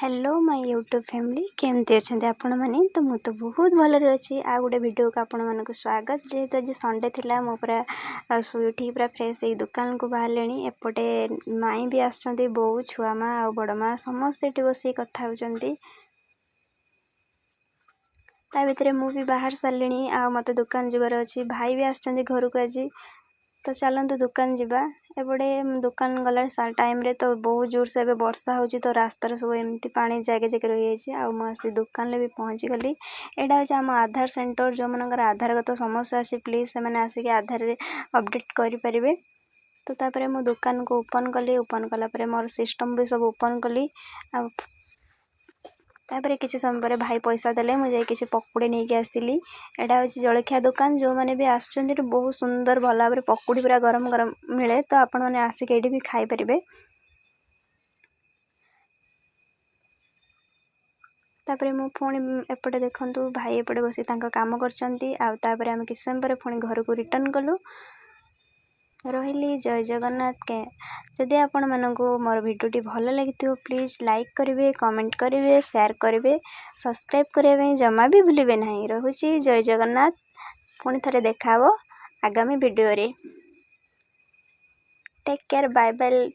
Hello my YouTube family केमती अच्छा आपण मैंने तो मुझे बहुत भलरे अच्छी आ गोटे वीडियो को आपण मानक स्वागत जेहेतु आज संडे थिला मो पूरा उठी पूरा फ्रेश ये दुकान को बाहर एपटे माई भी आसछंती बो छुआ माँ आ बड़ माँ समस्ते ये बस कथा होचंती ता भितर मु भी बाहर सारे आ मत दुकान जीवार अच्छी भाई भी आसछंती घर को आज तो चलतु दुकान जीवा एपटे दुकान गला टाइम रे तो बहुत जोर से एबे वर्षा होची तो रास्ता सब एमती पानी जगह जगह रही जाइए आ मुझे दुकान भी पहुँची गली एटा हूँ आम आधार सेंटर जो मनकर आधारगत समस्या अच्छी प्लीज से आसिक आधार रे अपडेट करें तो तापर मो दुकान को ओपन कली ओपन कलापर मोर सिस्टम भी सब ओपन कली तापर किसी समय पर भाई पैसा देले मुझे किसी पकुड़ी नहीं कि आसली एटा हूँ जलखिया दुकान जो मैंने भी आसुँच बहुत सुंदर भल भाव पकुड़ी पूरा गरम गरम मिले तो आपण मैंने आसिक ये भी खाई पारे तापर मु पुणी एपटे देखु भाई एपटे बसी काम कर आम किसी समय पर पुणी घर को रिटर्न कलु रही जय जगन्नाथ के जदि आपण मानक मोर भिडियोटी भल लगी प्लीज लाइक करेंगे कमेंट करेंगे शेयर करेंगे सब्सक्राइब करने जमा भी भूलिए ना रोची जय जगन्नाथ पुणी थे देखा आगामी वीडियो रे टेक केयर बाय बाय।